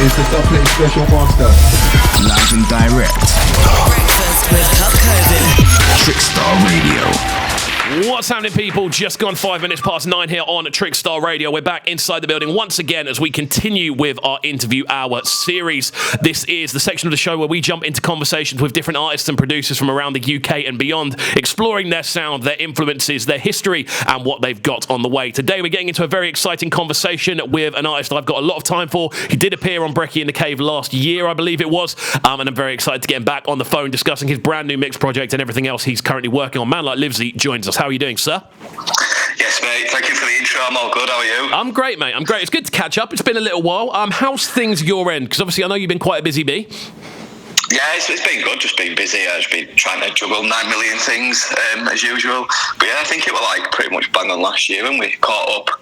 is the Dublin Special Master. Live and direct. Breakfast with CubCamTV. Trickstar Radio. What's happening, people? Just gone 5 minutes past 9 here on Trickstar Radio. We're back inside the building once again as we continue with our interview hour series. This is the section of the show where we jump into conversations with different artists and producers from around the UK and beyond, exploring their sound, their influences, their history, and what they've got on the way. Today, we're getting into a very exciting conversation with an artist I've got a lot of time for. He did appear on Brekkie in the Cave last year, I believe it was, and I'm very excited to get him back on the phone discussing his brand new mix project and everything else he's currently working on. Man like Livsey joins us. How are you doing, sir? Yes, mate. Thank you for the intro. I'm all good. How are you? I'm great, mate. I'm great. It's good to catch up. It's been a little while. How's things your end? Because obviously I know you've been quite a busy bee. Yeah, it's been good. Just been busy. I've just been trying to juggle 9 million things as usual. But yeah, I think it was like pretty much bang on last year when we caught up.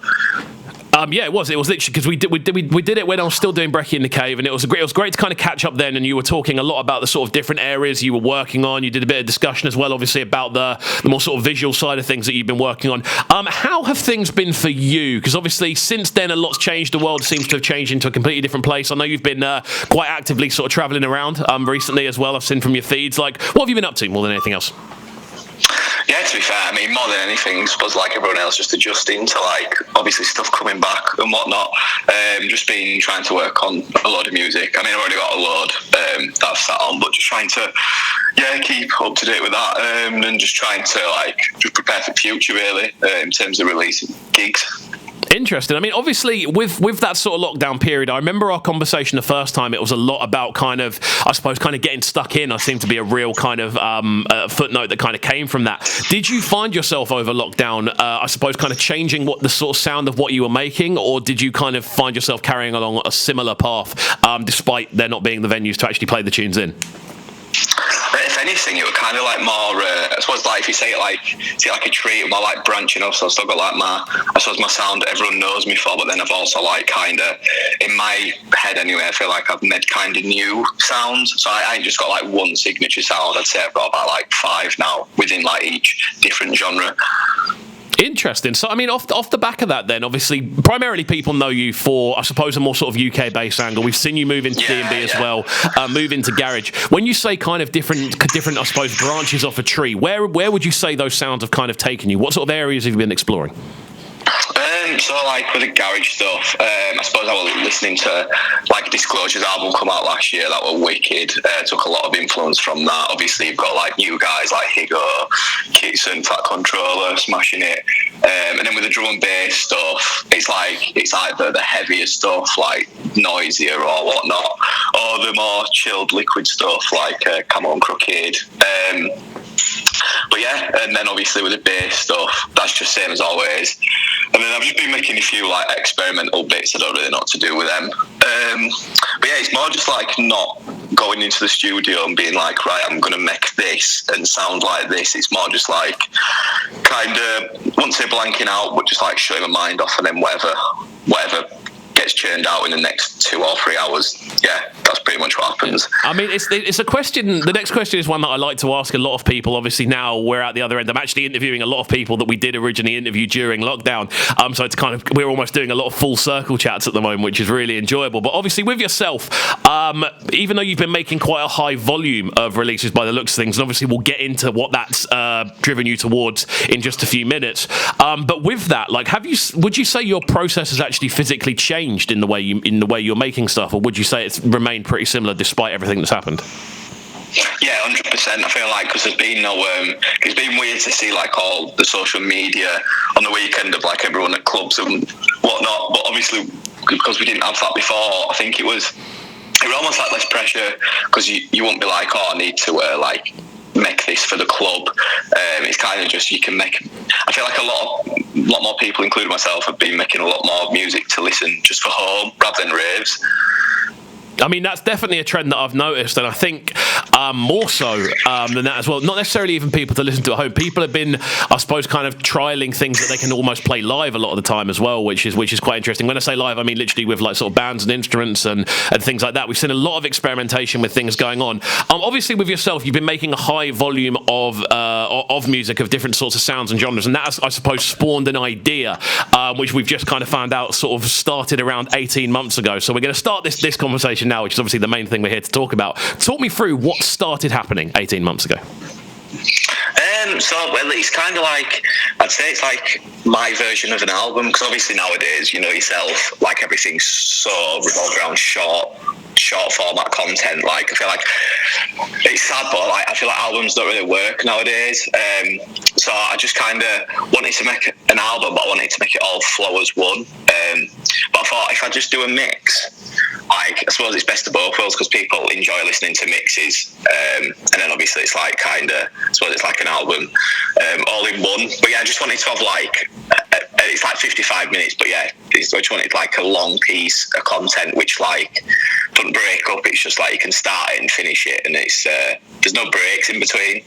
Yeah, it was literally because we did it when I was still doing Brekkie in the Cave, and it was great to kind of catch up then. And you were talking a lot about the sort of different areas you were working on. You did a bit of discussion as well, obviously, about the more sort of visual side of things that you've been working on. How have things been for you? Because obviously since then a lot's changed. The world seems to have changed into a completely different place. I know you've been quite actively sort of travelling around recently as well. I've seen from your feeds. Like, what have you been up to more than anything else? Yeah, to be fair, I mean, more than anything, I suppose like everyone else, just adjusting to like obviously stuff coming back and whatnot. Just been trying to work on a load of music. I mean, I've already got a load that I've sat on, but just trying to keep up to date with that and just trying to like just prepare for the future really in terms of releasing gigs. Interesting. I mean, obviously, with that sort of lockdown period, I remember our conversation the first time. It was a lot about kind of getting stuck in. I seem to be a real kind of footnote that kind of came from that. Did you find yourself over lockdown, I suppose, kind of changing what the sort of sound of what you were making, or did you kind of find yourself carrying along a similar path, despite there not being the venues to actually play the tunes in? If anything, it was kind of like more, I suppose, like if you say it like a tree, more like branching off. So I've still got like I suppose my sound that everyone knows me for, but then I've also like kind of, in my head anyway, I feel like I've made kind of new sounds. So I ain't just got like one signature sound. I'd say I've got about like 5 now within like each different genre. Interesting. So, I mean, off the back of that then, obviously, primarily people know you for, I suppose, a more sort of UK-based angle. We've seen you move into D&B as well, move into garage. When you say kind of different, I suppose, branches off a tree, where would you say those sounds have kind of taken you? What sort of areas have you been exploring? So like with the garage stuff, I suppose I was listening to like Disclosure's album come out last year that were wicked. Took a lot of influence from that. Obviously you've got like new guys like Higo, Kitson, Fat Controller, smashing it. And then with the drum and bass stuff, it's either the heavier stuff like Noisier or whatnot, or the more chilled liquid stuff like Camo and Crooked. But yeah, and then obviously with the bass stuff, that's just same as always. And then I've just been making a few like experimental bits. I don't really know what to do with them. But yeah, it's more just like not going into the studio and being like, right, I'm going to make this and sound like this. It's more just like kind of, won't say blanking out, but just like shutting my mind off, and then whatever gets churned out in the next 2 or 3 hours. Yeah, that's pretty much what happens. I mean, it's a question. The next question is one that I like to ask a lot of people. Obviously, now we're at the other end. I'm actually interviewing a lot of people that we did originally interview during lockdown. So it's kind of, we're almost doing a lot of full circle chats at the moment, which is really enjoyable. But obviously, with yourself, even though you've been making quite a high volume of releases by the looks of things, and obviously we'll get into what that's driven you towards in just a few minutes. But with that, like, would you say your process has actually physically changed in the way you're making stuff, or would you say it's remained pretty similar despite everything that's happened? Yeah, 100%. I feel like because there's been no, it's been weird to see like all the social media on the weekend of like everyone at clubs and whatnot. But obviously, because we didn't have that before, I think it was almost like less pressure, because you won't be like, oh, I need to like make this for the club. It's kind of just, you can make, I feel like a lot more people, including myself, have been making a lot more music to listen just for home rather than raves. I mean, that's definitely a trend that I've noticed, and I think more so than that as well. Not necessarily even people to listen to at home. People have been, I suppose, kind of trialing things that they can almost play live a lot of the time as well, which is quite interesting. When I say live, I mean literally with like sort of bands and instruments and things like that. We've seen a lot of experimentation with things going on. Obviously, with yourself, you've been making a high volume of music of different sorts of sounds and genres, and that has, I suppose, spawned an idea, which we've just kind of found out sort of started around 18 months ago. So we're going to start this conversation now, which is obviously the main thing we're here to talk about. Talk me through what started happening 18 months ago. It's kind of like, I'd say it's like my version of an album, because obviously nowadays, you know yourself, like everything's so revolved around short format content. Like I feel like it's sad, but like I feel like albums don't really work nowadays. So I just kind of wanted to make an album, but I wanted to make it all flow as one. But I thought if I just do a mix, like I suppose it's best of both worlds, because people enjoy listening to mixes, and then obviously it's like kind of, I suppose it's like an album all in one. But yeah, I just wanted to have like it's like 55 minutes, but yeah, I just wanted like a long piece of content which like doesn't break up. It's just like you can start it and finish it, and it's there's no breaks in between.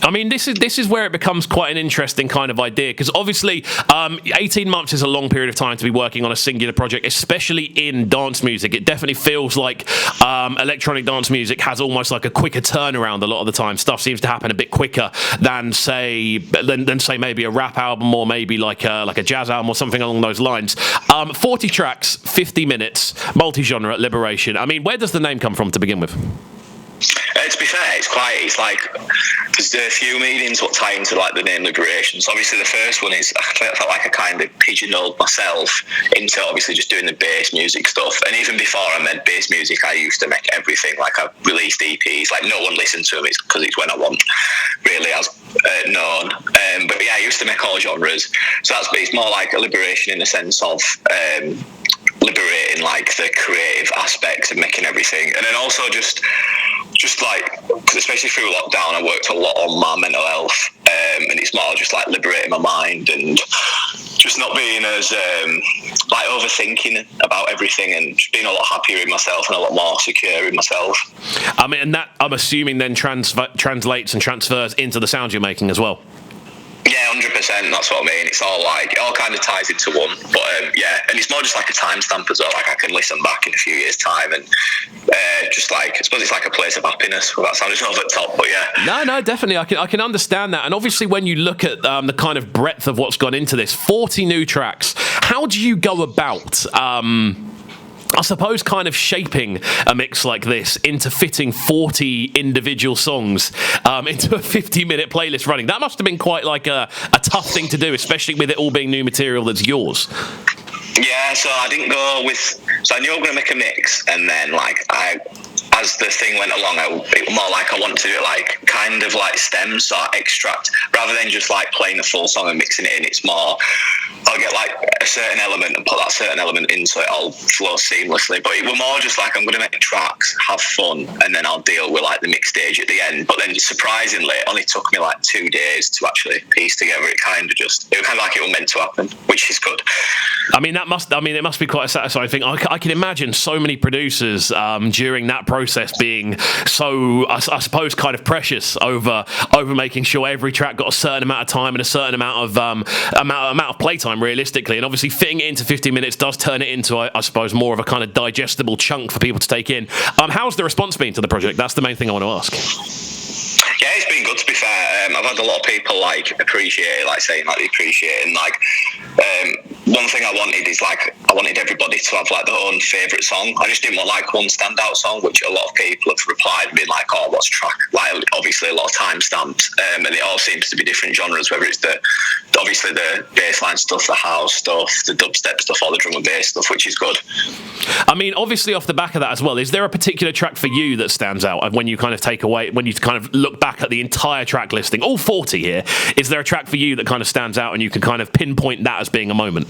I mean, this is where it becomes quite an interesting kind of idea, because obviously 18 months is a long period of time to be working on a singular project, especially in dance music. It definitely feels like electronic dance music has almost like a quicker turnaround a lot of the time. Stuff seems to happen a bit quicker than say maybe a rap album, or maybe like a jazz album or something along those lines. 40 tracks, 50 minutes, multi-genre, Liberation. I mean, where does the name come from to begin with? To be fair, it's like there's a few meanings what tie into like the name Liberation. So obviously the first one is I felt like I kind of pigeonholed myself into obviously just doing the bass music stuff. And even before I made bass music, I used to make everything. Like I released EPs, like no one listened to them. It's because it's when I want really as known. But yeah, I used to make all genres. So it's more like a liberation in the sense of liberating like the creative aspects of making everything, and then also just like, especially through lockdown, I worked a lot on my mental health, and it's more just like liberating my mind and just not being as like overthinking about everything, and just being a lot happier in myself and a lot more secure in myself. I mean, and that I'm assuming then translates and transfers into the sounds you're making as well. Yeah, 100%. That's what I mean. It's all like, it all kind of ties into one. But yeah, and it's more just like a timestamp as well. Like I can listen back in a few years' time, and just like, I suppose it's like a place of happiness. Well, that sounds over the top, but yeah. No, definitely. I can understand that. And obviously, when you look at the kind of breadth of what's gone into this, 40 new tracks. How do you go about? I suppose kind of shaping a mix like this into fitting 40 individual songs into a 50-minute playlist running. That must have been quite like a tough thing to do, especially with it all being new material that's yours. Yeah, so I didn't go with... So I knew I was going to make a mix, and then like as the thing went along, it was more like I wanted to do it like kind of like stems, so extract, rather than just like playing the full song and mixing it in. It's more, I'll get like a certain element and put that certain element in so it'll flow seamlessly. But it was more just like I'm going to make tracks, have fun, and then I'll deal with like the mix stage at the end. But then surprisingly, it only took me like 2 days to actually piece together. It was kind of like it was meant to happen, which is good. I mean, it must be quite a satisfying thing. I can imagine so many producers during that process being so, I suppose, kind of precious over making sure every track got a certain amount of time and a certain amount of playtime, realistically. And obviously, fitting it into 50 minutes does turn it into, I suppose, more of a kind of digestible chunk for people to take in. How's the response been to the project? That's the main thing I want to ask. Yeah, it's been good, to be fair. I've had a lot of people like appreciate it, like saying like they appreciate it, and like one thing I wanted is like I wanted everybody to have like their own favourite song. I just didn't want like one standout song, which a lot of people have replied and been like, oh, what's track? Like obviously a lot of timestamps, and it all seems to be different genres, whether it's obviously the bassline stuff, the house stuff, the dubstep stuff, or the drum and bass stuff, which is good. I mean, obviously off the back of that as well, is there a particular track for you that stands out when you kind of look back at the entire track listing, all 40 here? Is there a track for you that kind of stands out and you can kind of pinpoint that as being a moment?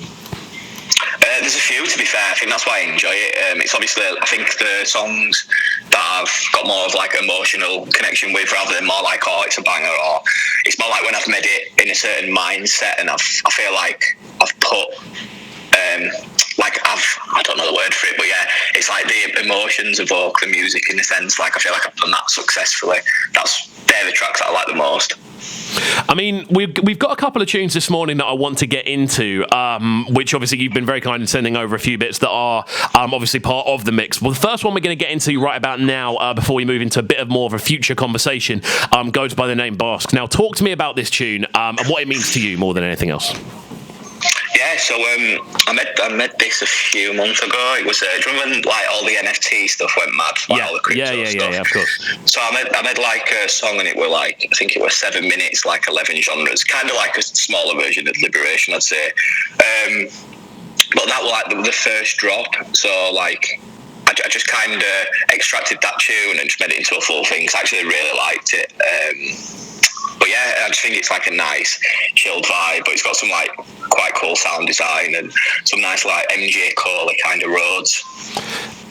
There's a few, to be fair. I think that's why I enjoy it. It's obviously, I think the songs that I've got more of like an emotional connection with, rather than more like, oh, it's a banger, or it's more like when I've made it in a certain mindset, and I feel like I've put I don't know the word for it, but yeah, it's like the emotions of vocal music in a sense. Like I feel like I've done that successfully. They're the tracks that I like the most. I mean, we've got a couple of tunes this morning that I want to get into, which obviously you've been very kind in sending over a few bits that are obviously part of the mix. Well, the first one we're going to get into right about now, before we move into a bit of more of a future conversation, goes by the name Basque. Now, talk to me about this tune and what it means to you more than anything else. Yeah, so I made this a few months ago. It was do you remember when like all the NFT stuff went mad? Like, all the crypto stuff? Yeah, of course. So I made like a song, and it were like, I think it was 7 minutes, like 11 genres, kind of like a smaller version of Liberation, I'd say. But that was like the first drop. So like I just kind of extracted that tune and just made it into a full thing. Cause I actually really liked it. But yeah, I just think it's like a nice chilled vibe, but it's got some like quite cool sound design and some nice like MJ Coley kind of roads.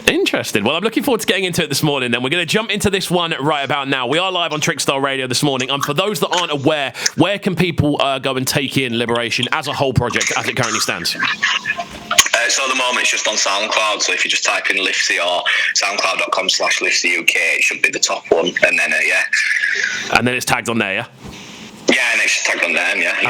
Interesting. Well, I'm looking forward to getting into it this morning. Then we're going to jump into this one right about now. We are live on Trickstar Radio this morning. And for those that aren't aware, where can people go and take in Liberation as a whole project as it currently stands? So at the moment it's just on SoundCloud. So if you just type in Livsey or soundcloud.com/LivseyUK, it should be the top one. And then and then it's tagged on there, yeah? Yeah, and it's just tagged on there, yeah.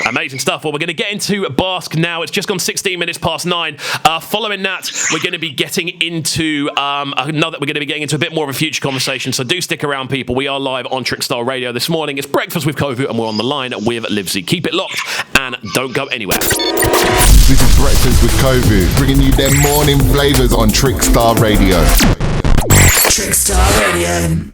Amazing stuff. Well, we're going to get into Basque now. It's just gone 16 minutes past 9. Following that, we're going to be getting into a bit more of a future conversation. So do stick around, people. We are live on Trickstar Radio this morning. It's Breakfast with Kovu, and we're on the line with Livsey. Keep it locked and don't go anywhere. This is Breakfast with Kovu, bringing you their morning flavours on Trickstar Radio. Trickstar Radio.